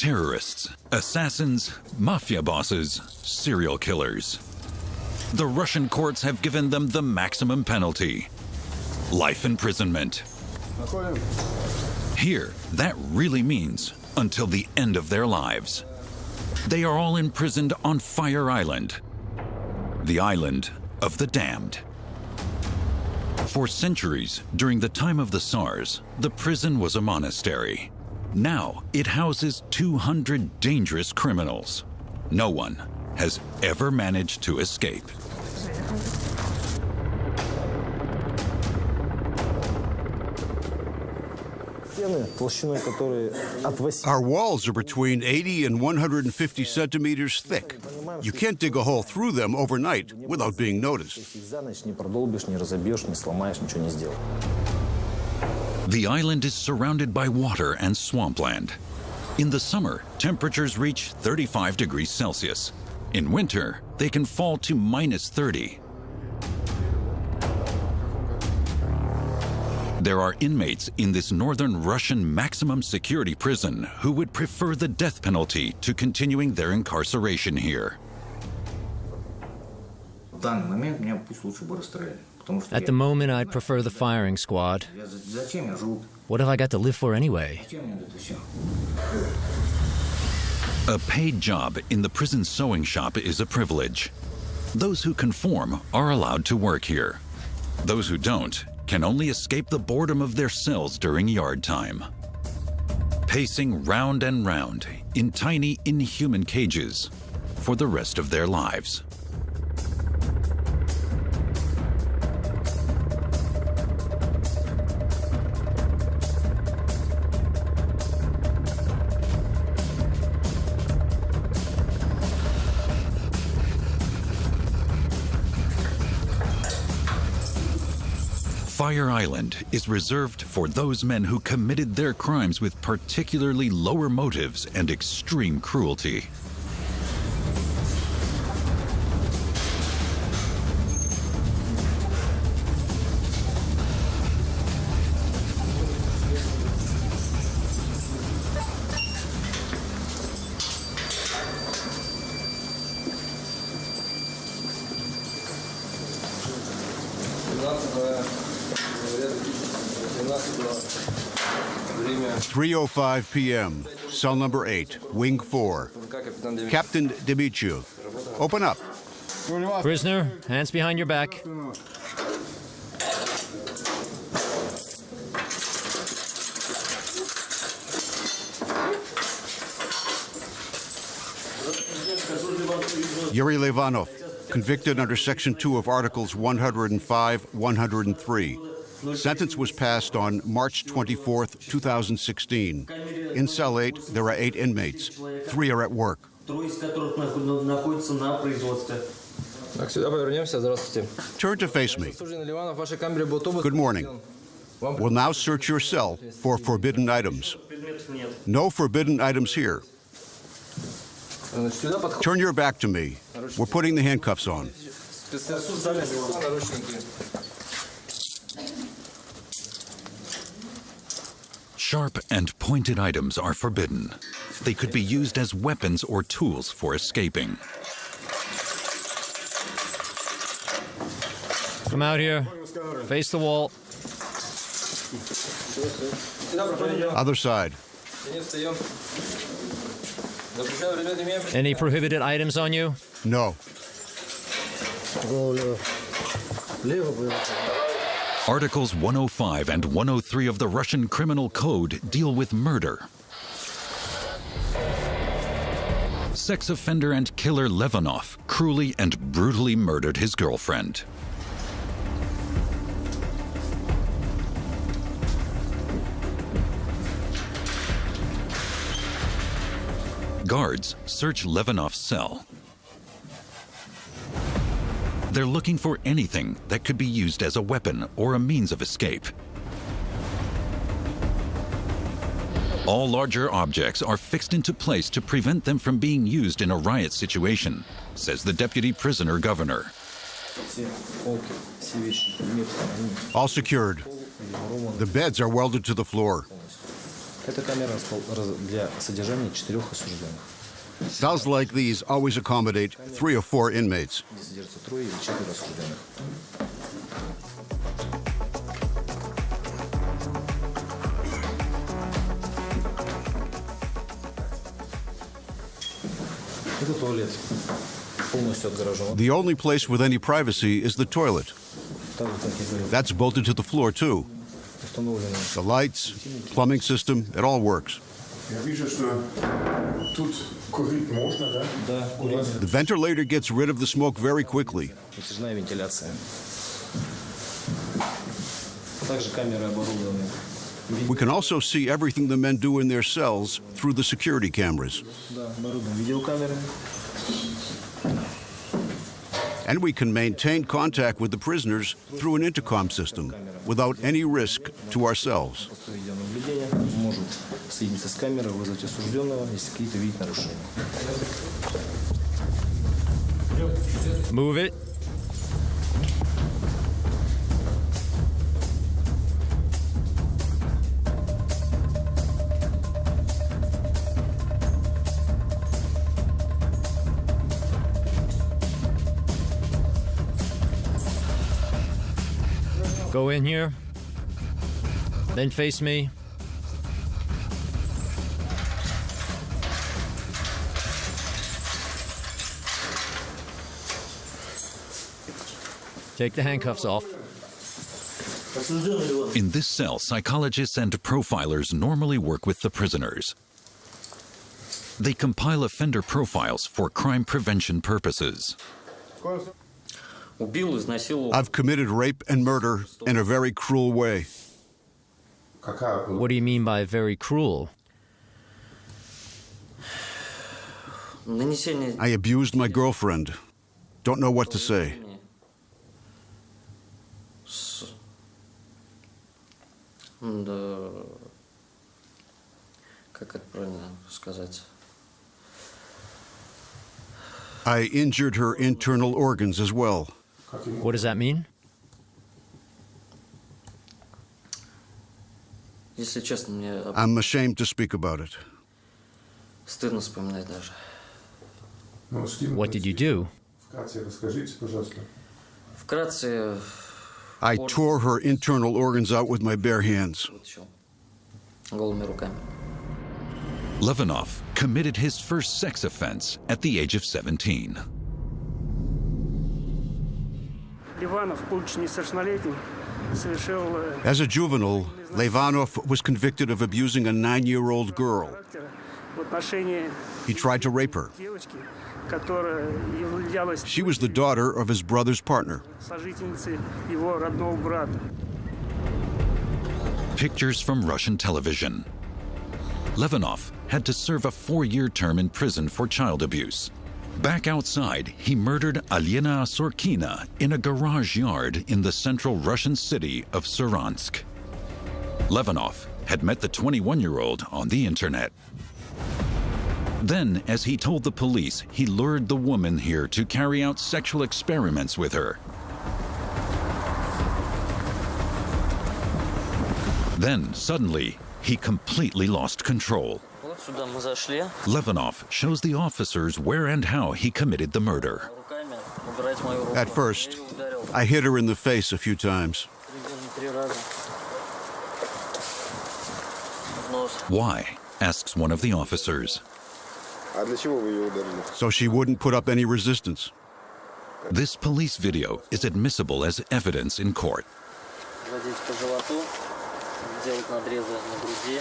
terrorists, assassins, mafia bosses, serial killers. The Russian courts have given them the maximum penalty: life imprisonment. Here, that really means until the end of their lives. They are all imprisoned on Fire Island, the island of the damned. For centuries, during the time of the SARS, the prison was a monastery. Now it houses 200 dangerous criminals. No one has ever managed to escape. Our walls are between 80 and 150 centimeters thick. You can't dig a hole through them overnight without being noticed. The island is surrounded by water and swampland. In the summer, temperatures reach 35 degrees Celsius. In winter, they can fall to -30. There are inmates in this northern Russian maximum security prison who would prefer the death penalty to continuing their incarceration here. At the moment, I'd prefer the firing squad. What have I got to live for anyway? A paid job in the prison sewing shop is a privilege. Those who conform are allowed to work here. Those who don't can only escape the boredom of their cells during yard time. Pacing round and round in tiny, inhuman cages for the rest of their lives. Fire Island is reserved for those men who committed their crimes with particularly lower motives and extreme cruelty. At 3:05 p.m., cell number 8, wing 4. Captain Dimitriou, open up. Prisoner, hands behind your back. Yuri Levanov, convicted under Section 2 of Articles 105, 103. Sentence was passed on March 24, 2016. In cell 8, there are 8 inmates. 3 are at work. Turn to face me. Good morning. We'll now search your cell for forbidden items. No forbidden items here. Turn your back to me. We're putting the handcuffs on. Sharp and pointed items are forbidden. They could be used as weapons or tools for escaping. Come out here. Face the wall. Other side. Any prohibited items on you? No. Articles 105 and 103 of the Russian Criminal Code deal with murder. Sex offender and killer Levanov cruelly and brutally murdered his girlfriend. Guards search Levanov's cell. They're looking for anything that could be used as a weapon or a means of escape. All larger objects are fixed into place to prevent them from being used in a riot situation, says the deputy prisoner governor. All secured. The beds are welded to the floor. Это камера для содержания 4 осужденных. Cells like these always accommodate 3 or 4 inmates. Где содержатся 3 или 4 осужденных. Это туалет. Полностью отгорожен. The only place with any privacy is the toilet. Так же, как я говорил, That's bolted to the floor, too. установлено. The lights, plumbing system, it all works. Я вижу, что тут курить можно, да? Да, курение. The ventilator gets rid of the smoke very quickly. Натяжная вентиляция. Также камеры оборудованы. We can also see everything the men do in their cells through the security cameras. Да, оборудованы видеокамерами. And we can maintain contact with the prisoners through an intercom system without any risk to ourselves. Просто видеонаблюдение. Может соединиться с камерой, вызвать осужденного, если какие-то видят нарушения. Move it. Go in here. Then face me. Take the handcuffs off. In this cell, psychologists and profilers normally work with the prisoners. They compile offender profiles for crime prevention purposes. Убил, изнасиловал. I've committed rape and murder in a very cruel way. What do you mean by very cruel? Нанесение. I abused my girlfriend. Don't know what to say. Да. Как это правильно сказать? I injured her internal organs as well. What does that mean? Если честно, мне I'm ashamed to speak about it. стыдно вспоминать даже. What did you do? Вкратце расскажите, пожалуйста. Вкратце I tore her internal organs out with my bare hands. вытащил голыми руками. Levanov committed his first sex offense at the age of 17. Ливанов, будучи несовершеннолетним, совершил As a juvenile, Levanov was convicted of abusing a 9-year-old girl. характер в отношении He tried to rape her. девочки, которая являлась She was the daughter of his brother's partner. сожительницей его родного брата. Pictures from Russian television. Levanov had to serve a 4-year term in prison for child abuse. Back outside, he murdered Alena Sorkina in a garage yard in the central Russian city of Saransk. Levanov had met the 21-year-old on the internet. Then, as he told the police, he lured the woman here to carry out sexual experiments with her. Then, suddenly, he completely lost control. Вот сюда мы зашли. Levanov shows the officers where and how he committed the murder. Руками убирать мою руку. At first, Я её ударил. I hit her in the face a few times. Примерно 3 раза. В нос. Why? Asks one of the officers. А для чего вы ее ударили? So she wouldn't put up any resistance. This police video is admissible as evidence in court. Водить по животу. Делать надрезы на груди.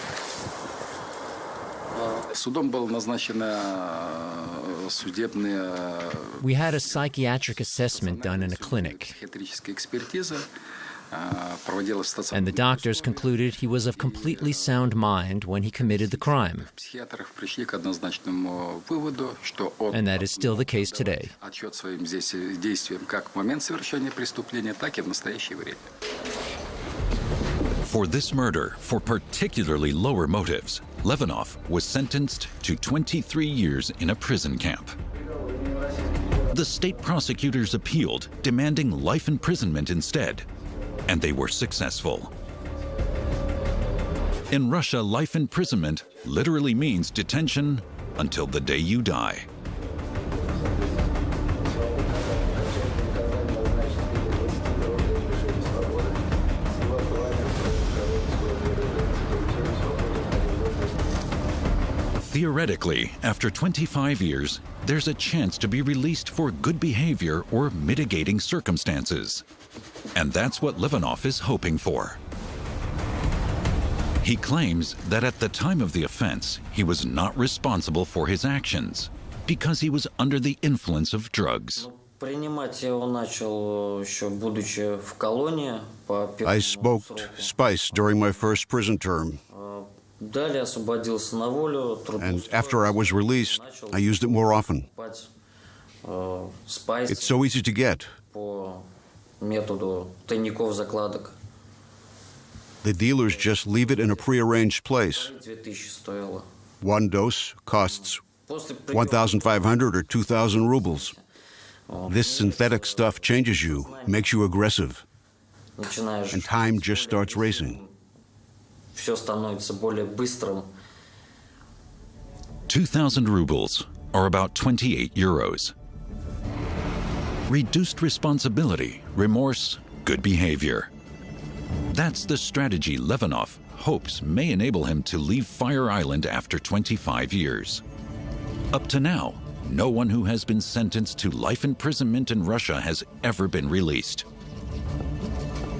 Судом было назначено судебная We had a psychiatric assessment done in a clinic, психиатрическая экспертиза. Проводилась в and the doctors concluded he was of completely sound mind when he committed the crime, психиатрах пришли к однозначному выводу, что он and that is still the case today. отчет своим действиям как в момент совершения преступления, так и в настоящее время. For this murder, for particularly lower motives, Levanov was sentenced to 23 years in a prison camp. The state prosecutors appealed, demanding life imprisonment instead, and they were successful. In Russia, life imprisonment literally means detention until the day you die. Theoretically, after 25 years, there's a chance to be released for good behavior or mitigating circumstances. And that's what Livanov is hoping for. He claims that at the time of the offense, he was not responsible for his actions because he was under the influence of drugs. I smoked spice during my first prison term. And after I was released, I used it more often. It's so easy to get. The dealers just leave it in a prearranged place. One dose costs 1,500 or 2,000 rubles. This synthetic stuff changes you, makes you aggressive, and time just starts racing. 2,000 rubles, or about 28 euros. Reduced responsibility, remorse, good behavior. That's the strategy Livanov hopes may enable him to leave Fire Island after 25 years. Up to now, no one who has been sentenced to life imprisonment in Russia has ever been released.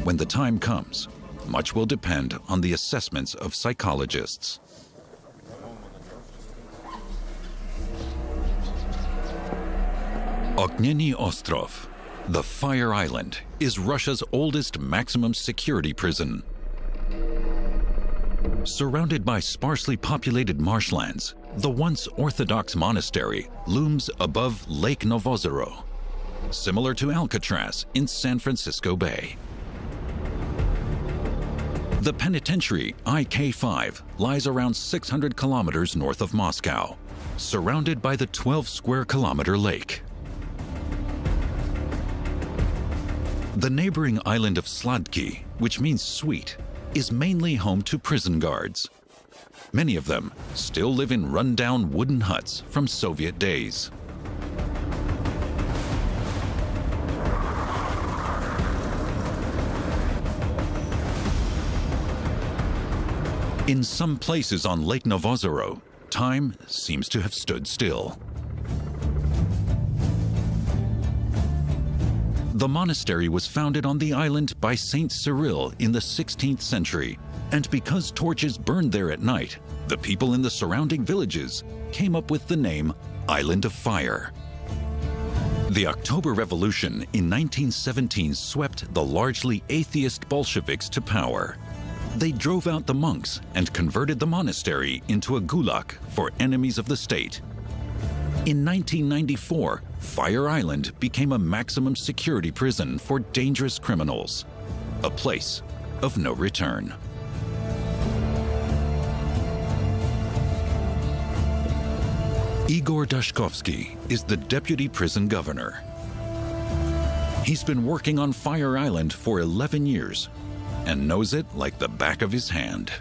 When the time comes, much will depend on the assessments of psychologists. Ognieny Ostrov, the Fire Island, is Russia's oldest maximum security prison. Surrounded by sparsely populated marshlands, the once Orthodox monastery looms above Lake Novozero, similar to Alcatraz in San Francisco Bay. The penitentiary IK-5 lies around 600 kilometers north of Moscow, surrounded by the 12-square-kilometer lake. The neighboring island of Sladky, which means sweet, is mainly home to prison guards. Many of them still live in run-down wooden huts from Soviet days. In some places on Lake Novozero, time seems to have stood still. The monastery was founded on the island by Saint Cyril in the 16th century, and because torches burned there at night, the people in the surrounding villages came up with the name Island of Fire. The October Revolution in 1917 swept the largely atheist Bolsheviks to power. They drove out the monks and converted the monastery into a gulag for enemies of the state. In 1994, Fire Island became a maximum security prison for dangerous criminals, a place of no return. Igor Dashkovsky is the deputy prison governor. He's been working on Fire Island for 11 years and knows it like the back of his hand.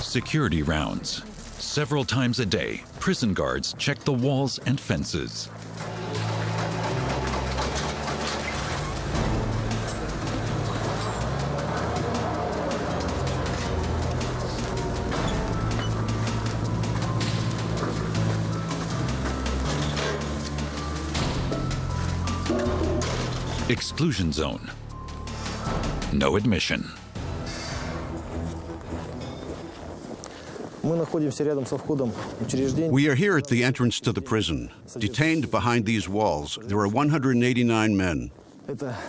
Security rounds. Several times a day, prison guards check the walls and fences. Exclusion zone. No admission. We are here at the entrance to the prison. Detained behind these walls, there are 189 men.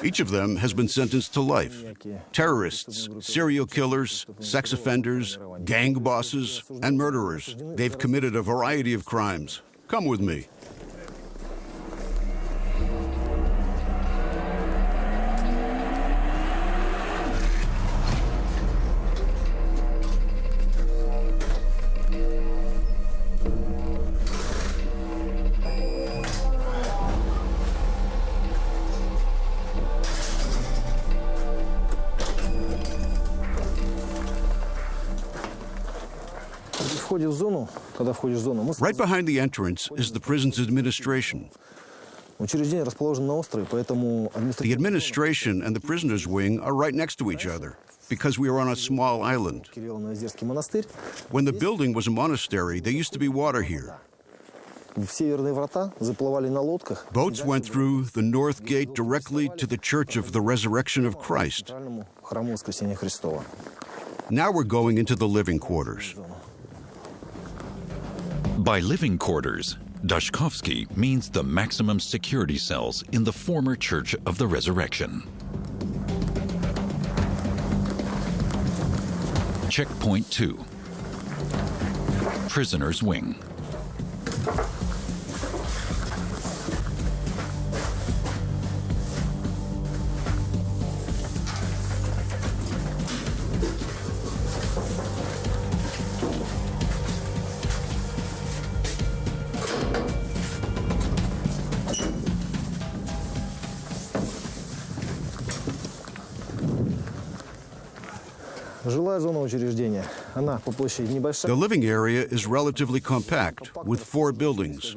Each of them has been sentenced to life. Terrorists, serial killers, sex offenders, gang bosses, and murderers. They've committed a variety of crimes. Come with me. входе в зону, когда входишь в зону, мы Right behind the entrance is the prison's administration. учреждение расположено на острове, поэтому The administration and the prisoners' wing are right next to each other because we are on a small island. Кирилло-Новоозерский монастырь. When the building was a monastery, there used to be water here. В северные врата заплывали на лодках. Boats went through the north gate directly to the Church of the Resurrection of Christ. Храму Воскресения Христова. Now we're going into the living quarters. By living quarters, Dashkovsky means the maximum security cells in the former Church of the Resurrection. Checkpoint 2. Prisoner's Wing. Жилая зона учреждения. Она по площади небольшая. The living area is relatively compact, with 4 buildings.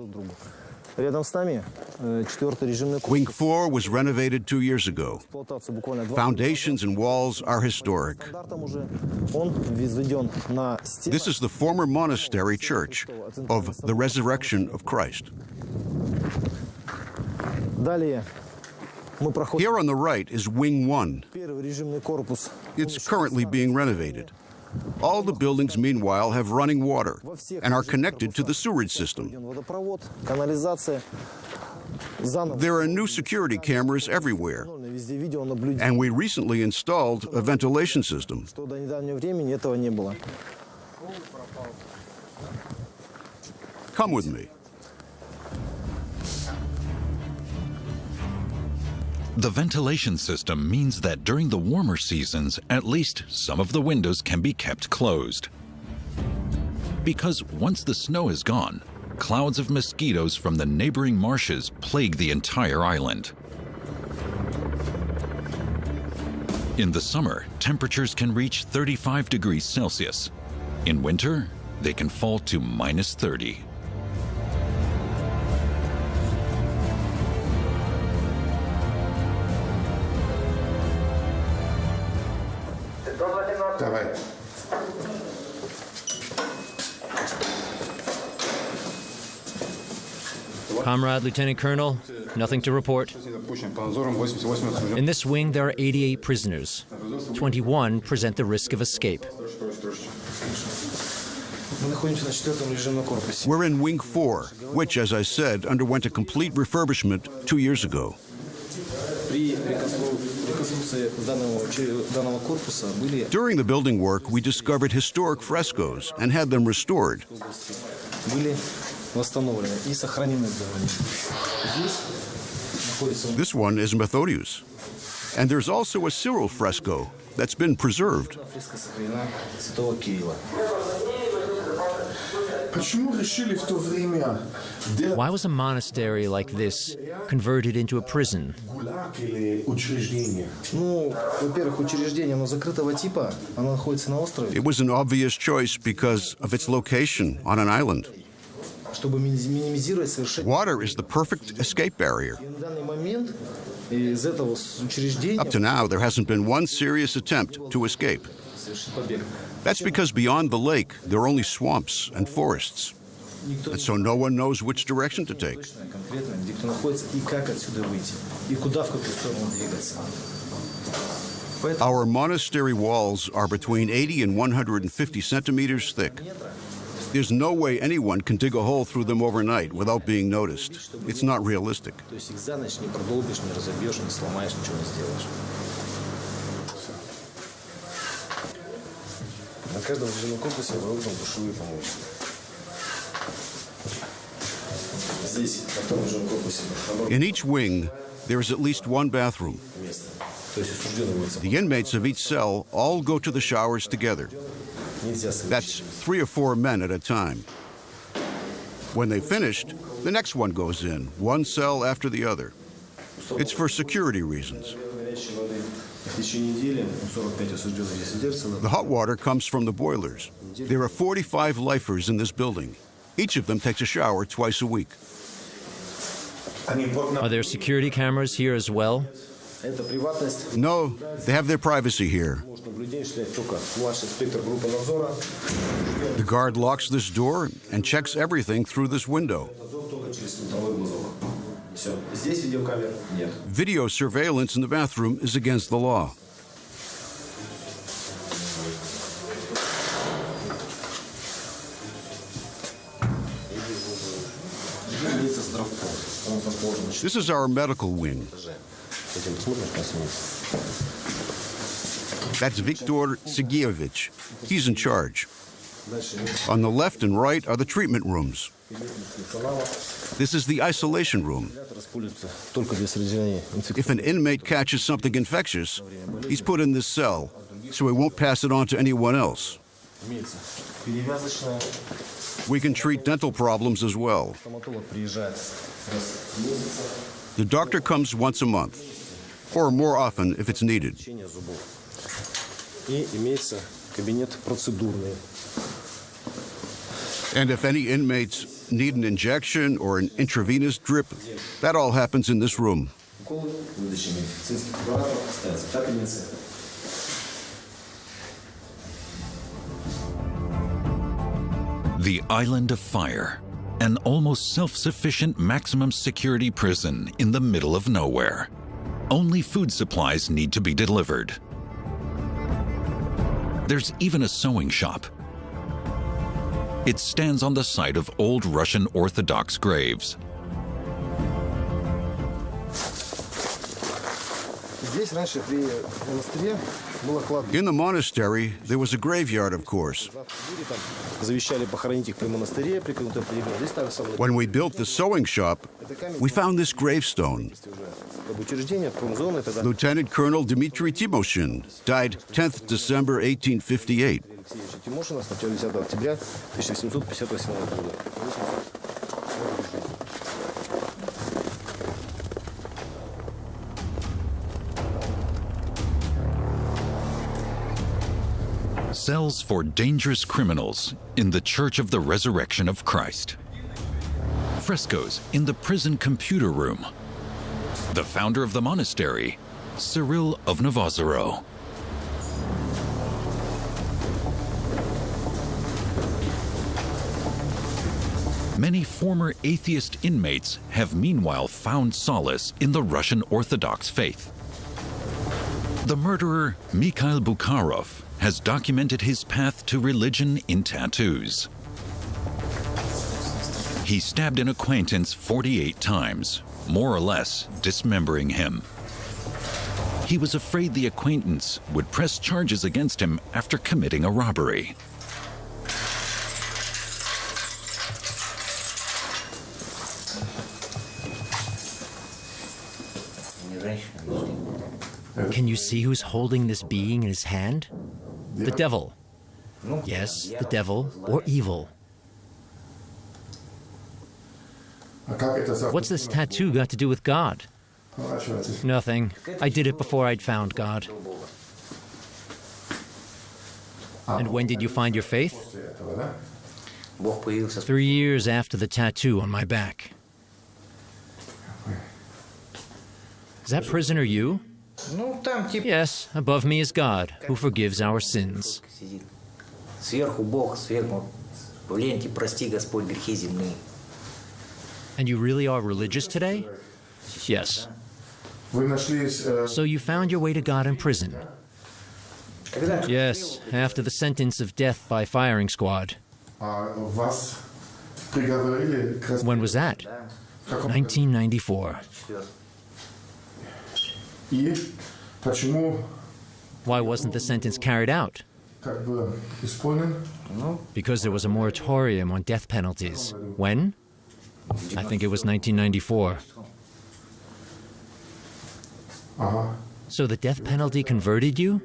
Рядом с нами 4-й режимный Wing корпус. 4 was renovated 2 years ago. Эксплуатацию буквально 2 Foundations and walls are historic. стандартом уже. Он возведен на стену. This is the former monastery church of the Resurrection of Christ. Далее мы проходим Here on the right is Wing 1. первый режимный корпус. It's currently being renovated. All the buildings, meanwhile, have running water and are connected to the sewerage system. Водопровод, канализация. Заново. There are new security cameras everywhere, Везде видеонаблюдение. and we recently installed a ventilation system. Что до недавнего времени этого не было. Come with me. The ventilation system means that during the warmer seasons, at least some of the windows can be kept closed. Because once the snow is gone, clouds of mosquitoes from the neighboring marshes plague the entire island. In the summer, temperatures can reach 35 degrees Celsius. In winter, they can fall to minus 30. Давай. Comrade Lieutenant Colonel, nothing to report. In this wing, there are 88 prisoners. 21 present the risk of escape. Мы находимся на 4-м режимном корпусе. We're in Wing 4, which, as I said, underwent a complete refurbishment 2 years ago. При реконструкции данного корпуса были During the building work, we discovered historic frescoes and had them restored. восстановлены и сохранены в здании. Здесь находится This one is Methodius. And there's also a Cyril fresco that's been preserved. фреска сохранена святого Кирилла. Почему решили в то время Why was a monastery like this converted into a prison? ГУЛАГ или учреждение? Ну, во-первых, учреждение, оно закрытого типа, оно находится на острове. It was an obvious choice because of its location on an island. Чтобы минимизировать совершение. Water is the perfect escape barrier. И на данный момент из этого учреждения Up to now, there hasn't been one serious attempt to escape. совершить побег. That's because beyond the lake, there are only swamps and forests. Никто And so no one knows which direction to take. точно, конкретно, где кто находится и как отсюда выйти, и куда, в какую сторону двигаться. Поэтому Our monastery walls are between 80 and 150 centimeters thick. There's no way anyone can dig a hole through them overnight without being noticed. It's not realistic. то есть их за ночь не продолбишь, не разобьешь, не сломаешь, ничего не сделаешь. На каждом режимном корпусе оборудованы душевые помощи. Здесь, на втором режимном корпусе, In each wing, there is at least one bathroom. место. То есть осужденный будет The inmates of each cell all go to the showers together. нельзя That's совершить. 3 or 4 men at a time. When they've finished, the next one goes in, one cell after the other. It's for security reasons. Горячей воды в течение недели 45 осужденных здесь содержится. The hot water comes from the boilers. There are 45 lifers in this building. Each of them takes a shower twice a week. Are there security cameras here as well? No, they have their privacy here. The guard locks this door and checks everything through this window. Video surveillance in the bathroom is against the law. This is our medical wing. That's Viktor Sergeyevich. He's in charge. On the left and right are the treatment rooms. This is the isolation room. If an inmate catches something infectious, he's put in this cell so he won't pass it on to anyone else. We can treat dental problems as well. The doctor comes once a month, or more often if it's needed. And if any inmates need an injection or an intravenous drip, that all happens in this room. The Island of Fire, an almost self-sufficient maximum security prison in the middle of nowhere. Only food supplies need to be delivered. There's even a sewing shop. It stands on the site of old Russian Orthodox graves. In the monastery, there was a graveyard, of course. When we built the sewing shop, we found this gravestone. Lieutenant Colonel Dmitry Timoshin died 10th December 1858. Cells for dangerous criminals in the Church of the Resurrection of Christ. Frescoes in the prison computer room. The founder of the monastery, Cyril of Novozero. Many former atheist inmates have meanwhile found solace in the Russian Orthodox faith. The murderer, Mikhail Bukharov, has documented his path to religion in tattoos. He stabbed an acquaintance 48 times, more or less dismembering him. He was afraid the acquaintance would press charges against him after committing a robbery. Can you see who's holding this being in his hand? The devil. Yes, the devil or evil. What's this tattoo got to do with God? Nothing. I did it before I'd found God. And when did you find your faith? 3 years after the tattoo on my back. Is that prisoner you? Yes, above me is God, who forgives our sins. And you really are religious today? Yes. So you found your way to God in prison? Yes, after the sentence of death by firing squad. When was that? 1994. Why wasn't the sentence carried out? Because there was a moratorium on death penalties. When? I think it was 1994. So the death penalty converted you?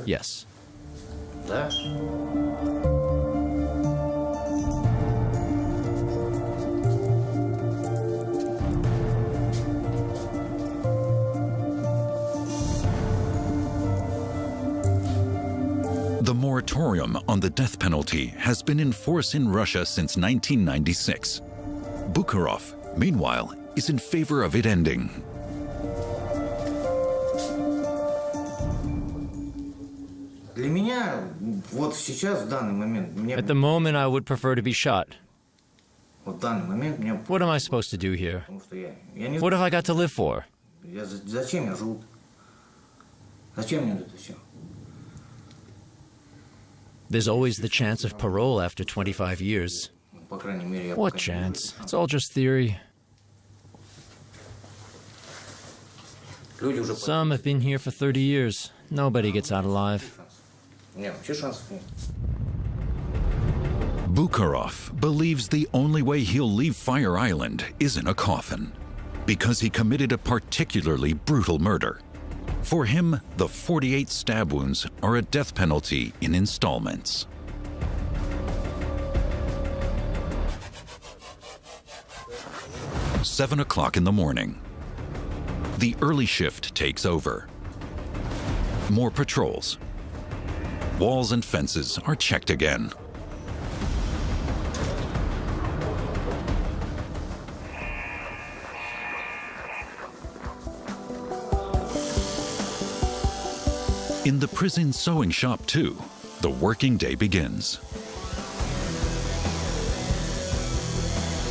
Yes. The moratorium on the death penalty has been in force in Russia since 1996. Bukharov, meanwhile, is in favor of it ending. Для меня вот сейчас в данный момент At the moment, I would prefer to be shot. вот в данный момент мне What am I supposed to do here? потому что я не What have I got to live for? зачем я живу? Зачем мне это все? There's always the chance of parole after 25 years. По крайней мере, я What пока не chance? It's all just theory. Люди уже Some have been here for 30 years. Nobody gets out alive. Нет, вообще шансов нет. Bukharov believes the only way he'll leave Fire Island is in a coffin, because he committed a particularly brutal murder. For him, the 48 stab wounds are a death penalty in installments. Seven o'clock in the morning. The early shift takes over. More patrols. Walls and fences are checked again. In the prison sewing shop, too, the working day begins.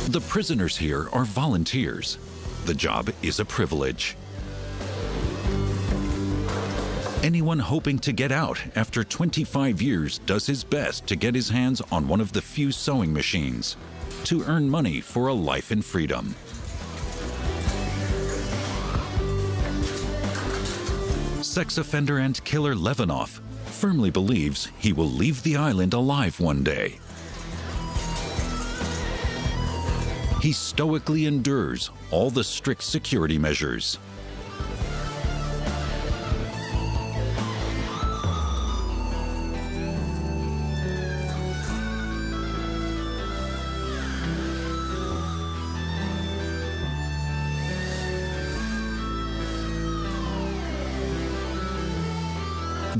The prisoners here are volunteers. The job is a privilege. Anyone hoping to get out after 25 years does his best to get his hands on one of the few sewing machines to earn money for a life in freedom. Sex offender and killer Levanov firmly believes he will leave the island alive one day. He stoically endures all the strict security measures.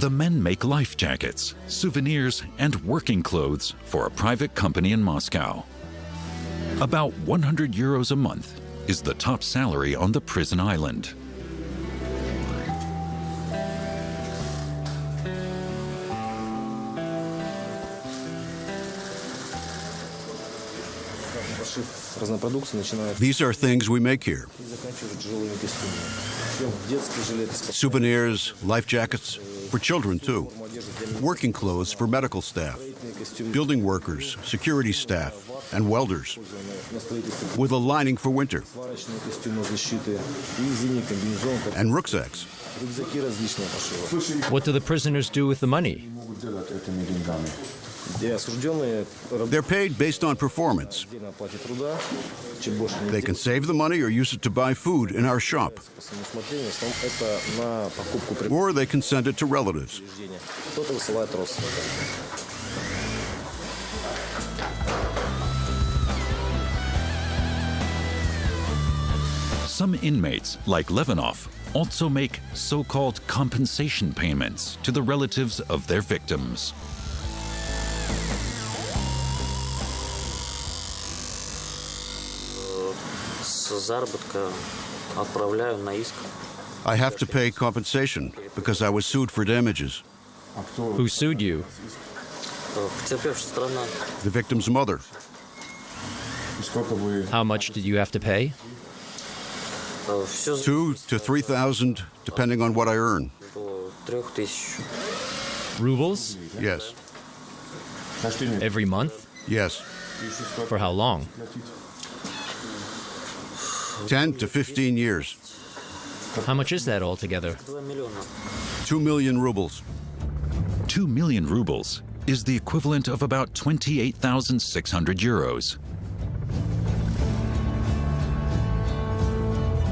The men make life jackets, souvenirs, and working clothes for a private company in Moscow. About 100 euros a month is the top salary on the prison island. These are things we make here. Souvenirs, life jackets, for children too. Working clothes for medical staff, building workers, security staff, and welders. With a lining for winter. And rucksacks. What do the prisoners do with the money? They're paid based on performance. They can save the money or use it to buy food in our shop. Or they can send it to relatives. Some inmates, like Levanov, also make so-called compensation payments to the relatives of their victims. I have to pay compensation because I was sued for damages. Who sued you? The victim's mother. How much did you have to pay? 2,000 to 3,000, depending on what I earn. Rubles? Yes. Every month? Yes. For how long? 10 to 15 years. How much is that altogether? 2 million rubles. 2 million rubles is the equivalent of about 28,600 euros.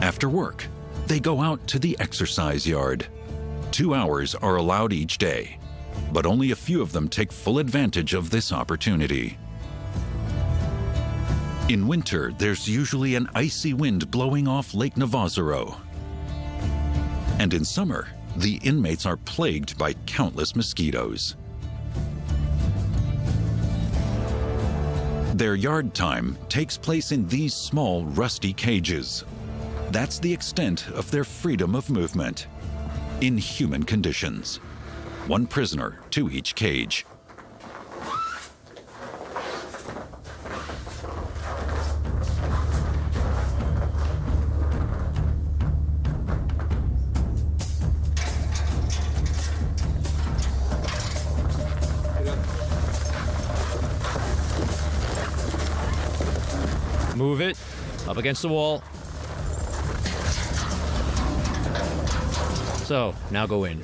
After work, they go out to the exercise yard. 2 hours are allowed each day, but only a few of them take full advantage of this opportunity. In winter, there's usually an icy wind blowing off Lake Novozero. And in summer, the inmates are plagued by countless mosquitoes. Their yard time takes place in these small, rusty cages. That's the extent of their freedom of movement. In human conditions. One prisoner to each cage. Move it. Up against the wall. So, now go in.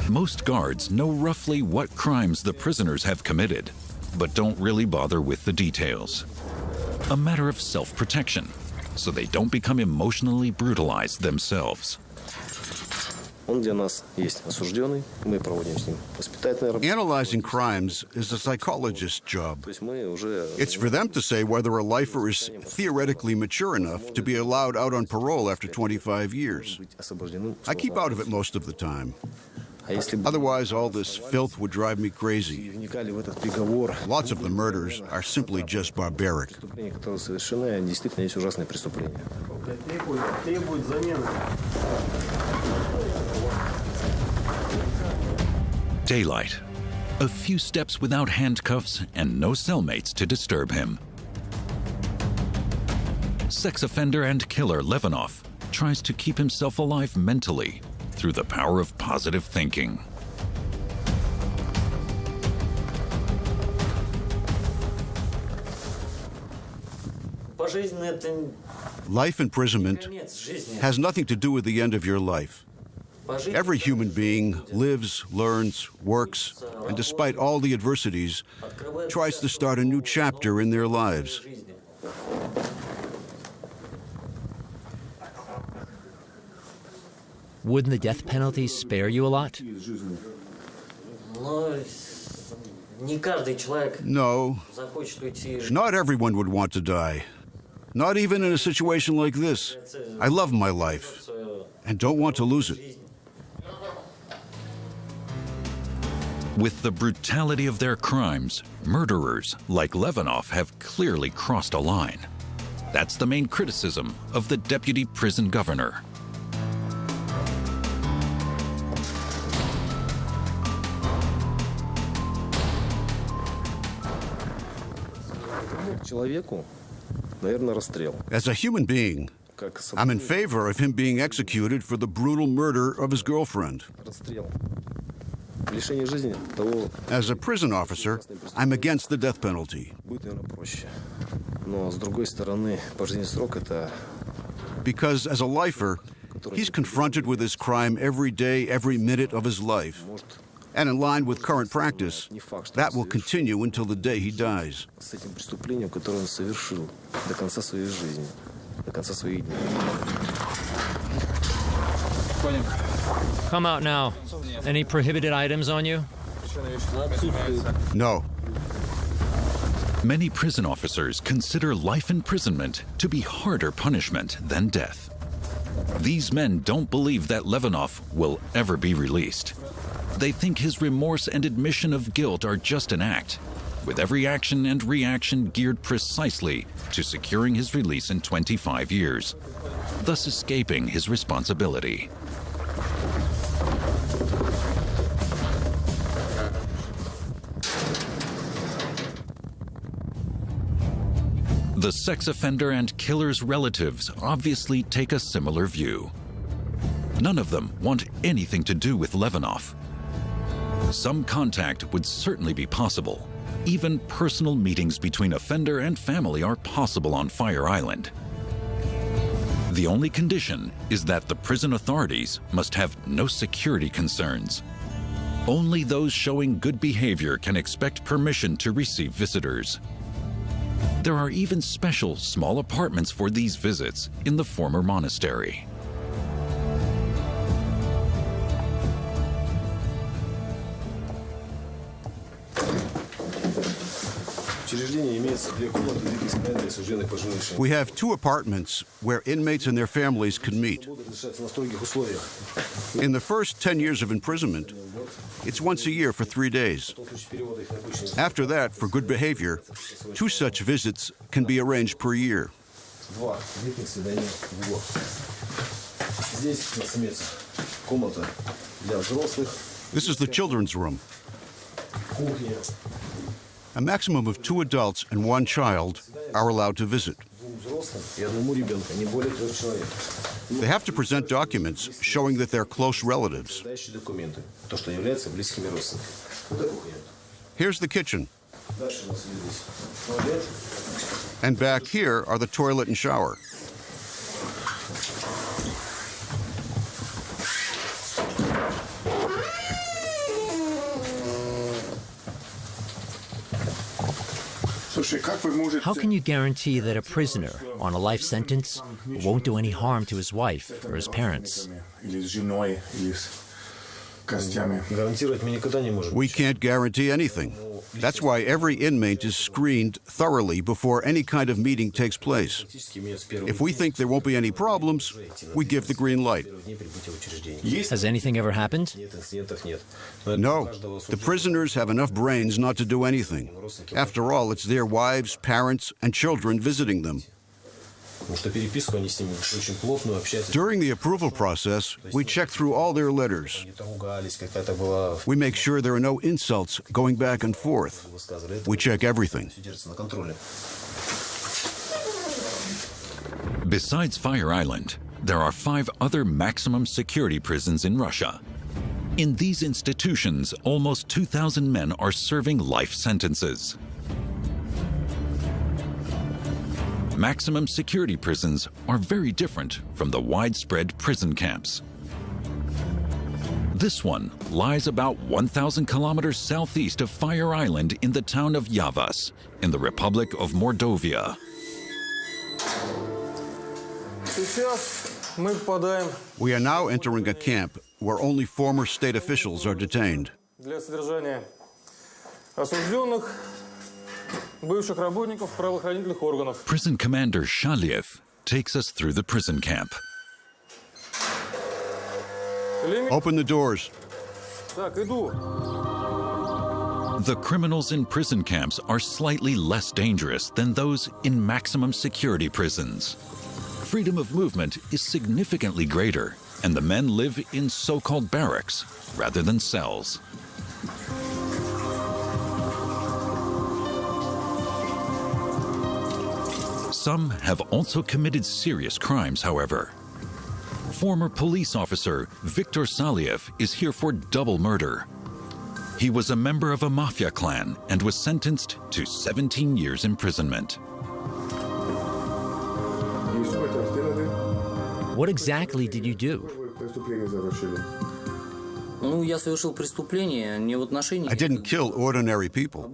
Most guards know roughly what crimes the prisoners have committed, but don't really bother with the details. A matter of self-protection, so they don't become emotionally brutalized themselves. Он для нас есть осужденный, мы проводим с ним воспитательные работы. Analyzing crimes is a psychologist's job. То есть мы уже It's for them to say whether a lifer is theoretically mature enough to be allowed out on parole after 25 years. быть освобождены. I keep out of it most of the time. А если бы Otherwise, all this filth would drive me crazy. вникали в этот приговор, Lots of the murders are simply just barbaric. преступления, которые совершены, они действительно есть ужасные преступления. Требует замены. Daylight. A few steps without handcuffs and no cellmates to disturb him. Sex offender and killer Levanov tries to keep himself alive mentally through the power of positive thinking. Пожизненно это Life imprisonment конец жизни. has nothing to do with the end of your life. Every human being lives, learns, works, and despite all the adversities, tries to start a new chapter in their lives. Wouldn't the death penalty spare you a lot? Но не каждый человек No, захочет уйти. not everyone would want to die. Not even in a situation like this. I love my life and don't want to lose it. With the brutality of their crimes, murderers like Levanov have clearly crossed a line. That's the main criticism of the deputy prison governor. Человеку, наверное, расстрел. As a human being, Как I'm in favor of him being executed for the brutal murder of his girlfriend. расстрел. Лишение жизни того As a prison officer, I'm against the death penalty будет, наверное, проще. Но, с другой стороны, пожизненный срок – это because as a lifer, he's confronted with his crime every day, every minute of his life. And in line with current practice, that will continue until the day he dies. с этим преступлением, которое он совершил до конца своей жизни, до конца своих дней. Come out now. Any prohibited items on you? No. Many prison officers consider life imprisonment to be harder punishment than death. These men don't believe that Levanov will ever be released. They think his remorse and admission of guilt are just an act, with every action and reaction geared precisely to securing his release in 25 years, thus escaping his responsibility. The sex offender and killer's relatives obviously take a similar view. None of them want anything to do with Levanov. Some contact would certainly be possible. Even personal meetings between offender and family are possible on Fire Island. The only condition is that the prison authorities must have no security concerns. Only those showing good behavior can expect permission to receive visitors. There are even special small apartments for these visits in the former monastery. Учреждение имеет We have 2 apartments where inmates and their families can meet. In the first 10 years of imprisonment, it's once a year for 3 days. After that, for good behavior, 2 such visits can be arranged per year. This is the children's room. A maximum of 2 adults and 1 child are allowed to visit. They have to present documents showing that they're close relatives. Here's the kitchen. And back here are the toilet and shower. How can you guarantee that a prisoner on a life sentence won't do any harm to his wife or his parents? We can't guarantee anything. That's why every inmate is screened thoroughly before any kind of meeting takes place. If we think there won't be any problems, we give the green light. Has anything ever happened? No, the prisoners have enough brains not to do anything. After all, it's their wives, parents, and children visiting them. During the approval process, we check through all their letters. We make sure there are no insults going back and forth. We check everything. Besides Fire Island, there are 5 other maximum security prisons in Russia. In these institutions, almost 2,000 men are serving life sentences. Maximum security prisons are very different from the widespread prison camps. This one lies about 1,000 kilometers southeast of Fire Island in the town of Yavas, in the Republic of Mordovia. We are now entering a camp where only former state officials are detained. Prison Commander Shaliev takes us through the prison camp. Open the doors. The criminals in prison camps are slightly less dangerous than those in maximum security prisons. Freedom of movement is significantly greater, and the men live in so-called barracks rather than cells. Some have also committed serious crimes, however. Former police officer Viktor Saliev is here for double murder. He was a member of a mafia clan and was sentenced to 17 years imprisonment. What exactly did you do? I didn't kill ordinary people.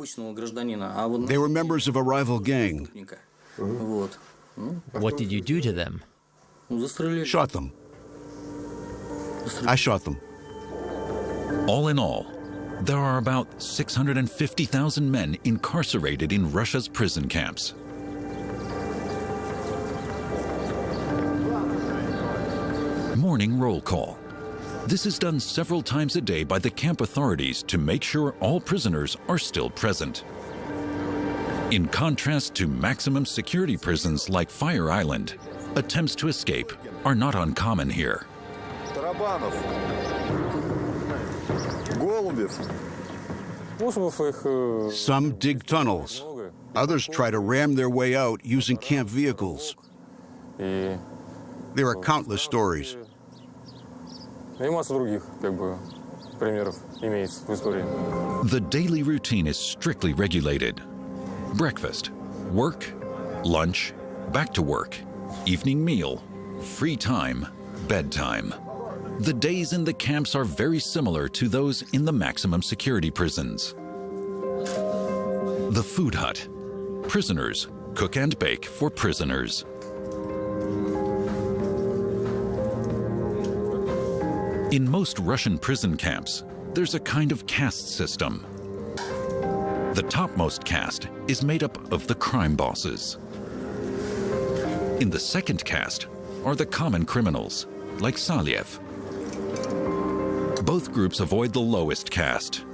They were members of a rival gang. What did you do to them? Shot them. I shot them. All in all, there are about 650,000 men incarcerated in Russia's prison camps. Morning roll call. This is done several times a day by the camp authorities to make sure all prisoners are still present. In contrast to maximum security prisons like Fire Island, attempts to escape are not uncommon here. Some dig tunnels. Others try to ram their way out using camp vehicles. There are countless stories. The daily routine is strictly regulated. Breakfast, work, lunch, back to work, evening meal, free time, bedtime. The days in the camps are very similar to those in the maximum security prisons. The food hut. Prisoners cook and bake for prisoners. In most Russian prison camps, there's a kind of caste system. The topmost caste is made up of the crime bosses. In the second caste are the common criminals, like Saliev. Both groups avoid the lowest caste,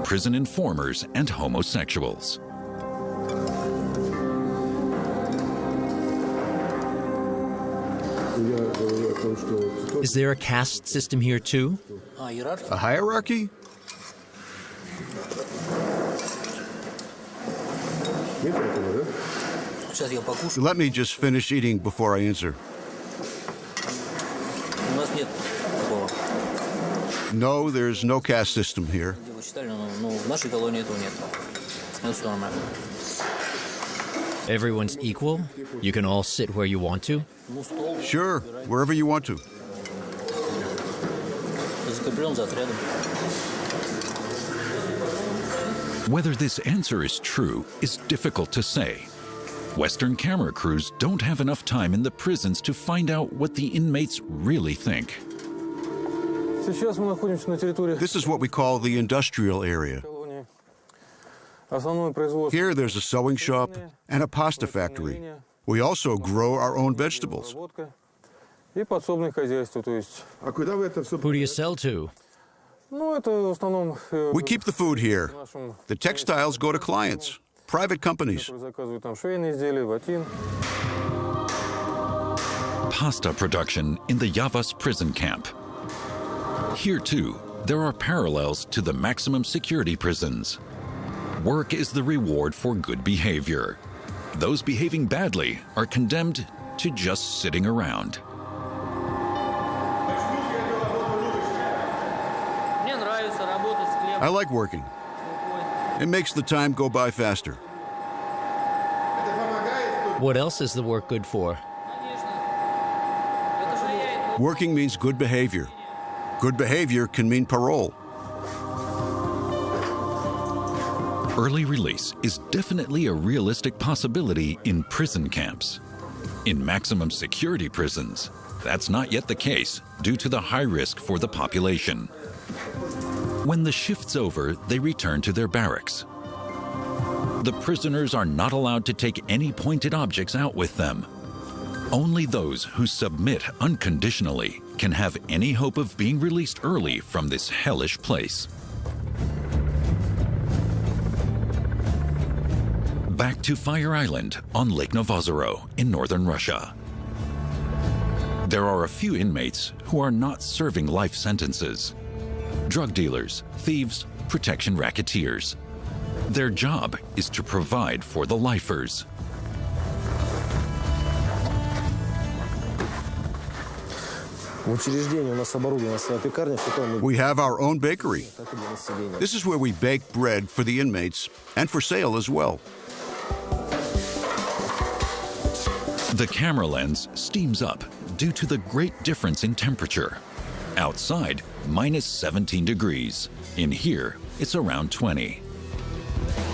prison informers and homosexuals. Is there a caste system here too? A hierarchy? Let me just finish eating before I answer. No, there's no caste system here. Everyone's equal? You can all sit where you want to? Sure, wherever you want to. Whether this answer is true is difficult to say. Western camera crews don't have enough time in the prisons to find out what the inmates really think. This is what we call the industrial area. Here there's a sewing shop and a pasta factory. We also grow our own vegetables. Who do you sell to? We keep the food here. The textiles go to clients, private companies. Pasta production in the Yavas prison camp. Here, too, there are parallels to the maximum security prisons. Work is the reward for good behavior. Those behaving badly are condemned to just sitting around. I like working. It makes the time go by faster. What else is the work good for? Working means good behavior. Good behavior can mean parole. Early release is definitely a realistic possibility in prison camps. In maximum security prisons, that's not yet the case due to the high risk for the population. When the shift's over, they return to their barracks. The prisoners are not allowed to take any pointed objects out with them. Only those who submit unconditionally can have any hope of being released early from this hellish place. Back to Fire Island on Lake Novozero in northern Russia. There are a few inmates who are not serving life sentences. Drug dealers, thieves, protection racketeers. Their job is to provide for the lifers. We have our own bakery. This is where we bake bread for the inmates and for sale as well. The camera lens steams up due to the great difference in temperature. Outside, minus 17 degrees. In here, it's around 20.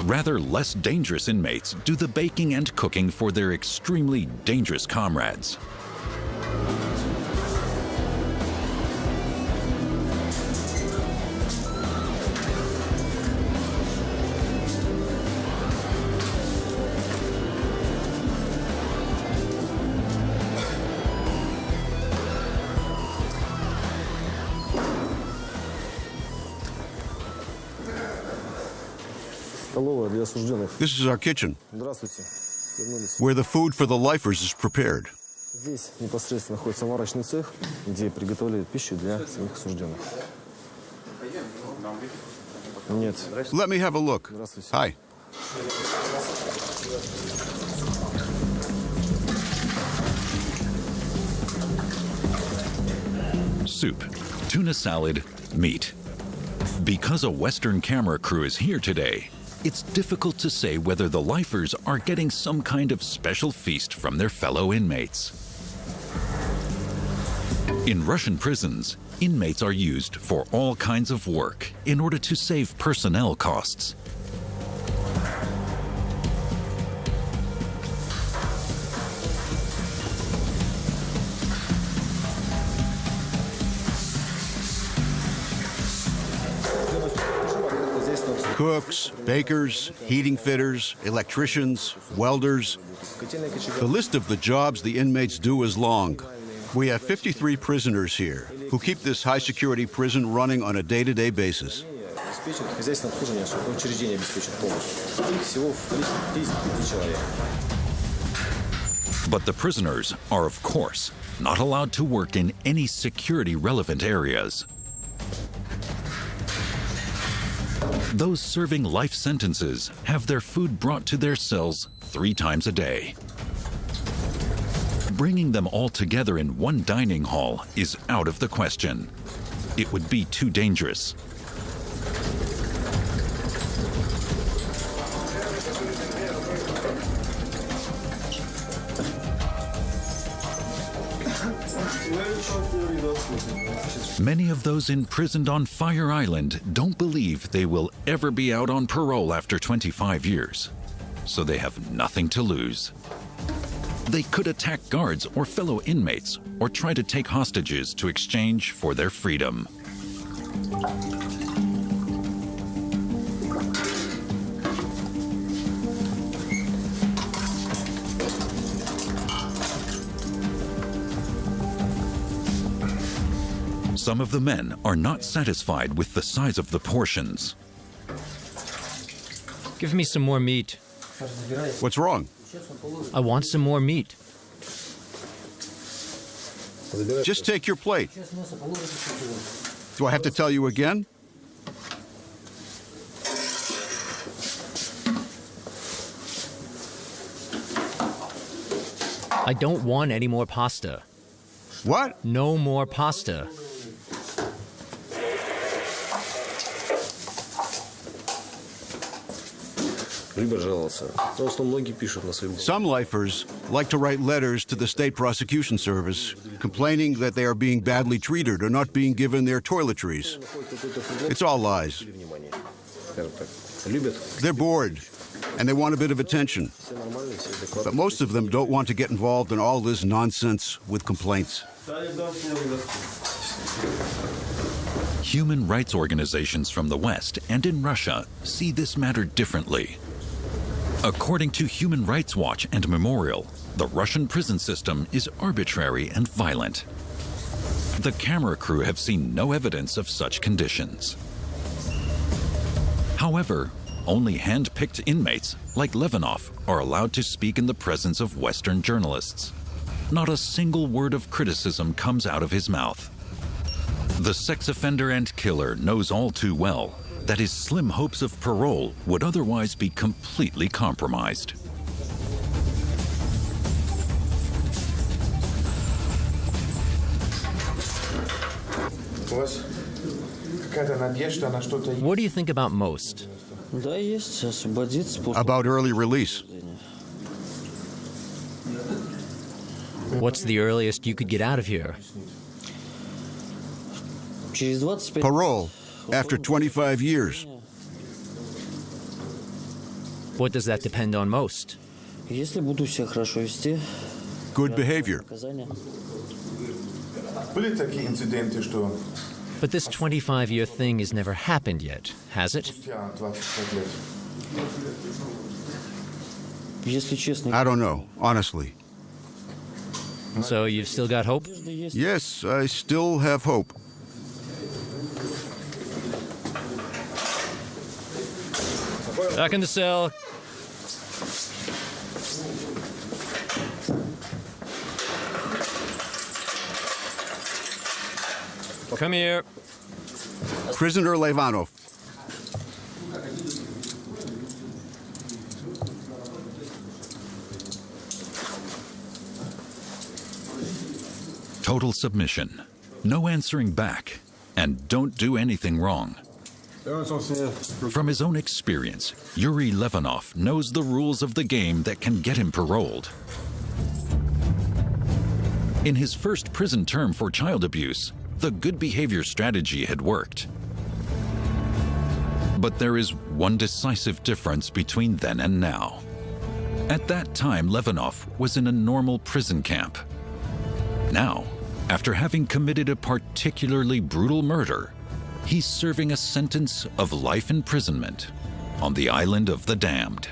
Rather less dangerous inmates do the baking and cooking for their extremely dangerous comrades. This is our kitchen, where the food for the lifers is prepared. Здесь непосредственно находится варочный цех, где приготовляют пищу для самих осужденных. Нет. Let me have a look. Hi. Soup, tuna salad, meat. Because a Western camera crew is here today, it's difficult to say whether the lifers are getting some kind of special feast from their fellow inmates. In Russian prisons, inmates are used for all kinds of work in order to save personnel costs. cooks, bakers, heating fitters, electricians, welders. The list of the jobs the inmates do is long. We have 53 prisoners here who keep this high-security prison running on a day-to-day basis. But the prisoners are, of course, not allowed to work in any security-relevant areas. Those serving life sentences have their food brought to their cells 3 times a day. Bringing them all together in one dining hall is out of the question. It would be too dangerous. Many of those imprisoned on Fire Island don't believe they will ever be out on parole after 25 years, so they have nothing to lose. They could attack guards or fellow inmates or try to take hostages to exchange for their freedom. Some of the men are not satisfied with the size of the portions. Give me some more meat. What's wrong? I want some more meat. Just take your plate. Do I have to tell you again? I don't want any more pasta. What? No more pasta. Some lifers like to write letters to the state prosecution service complaining that they are being badly treated or not being given their toiletries. It's all lies. They're bored and they want a bit of attention. But most of them don't want to get involved in all this nonsense with complaints. Human rights organizations from the West and in Russia see this matter differently. According to Human Rights Watch and Memorial, the Russian prison system is arbitrary and violent. The camera crew have seen no evidence of such conditions. However, only hand-picked inmates like Levanov are allowed to speak in the presence of Western journalists. Not a single word of criticism comes out of his mouth. The sex offender and killer knows all too well that his slim hopes of parole would otherwise be completely compromised. What do you think about most? About early release. What's the earliest you could get out of here? Parole after 25 years. What does that depend on most? Good behavior. But this 25-year thing has never happened yet, has it? I don't know, honestly. So you've still got hope? Yes, I still have hope. Back in the cell. Come here. Prisoner Levanov. Total submission, no answering back, and don't do anything wrong. From his own experience, Yuri Levanov knows the rules of the game that can get him paroled. In his first prison term for child abuse, the good behavior strategy had worked. But there is one decisive difference between then and now. At that time, Levanov was in a normal prison camp. Now, after having committed a particularly brutal murder, he's serving a sentence of life imprisonment on the island of the damned.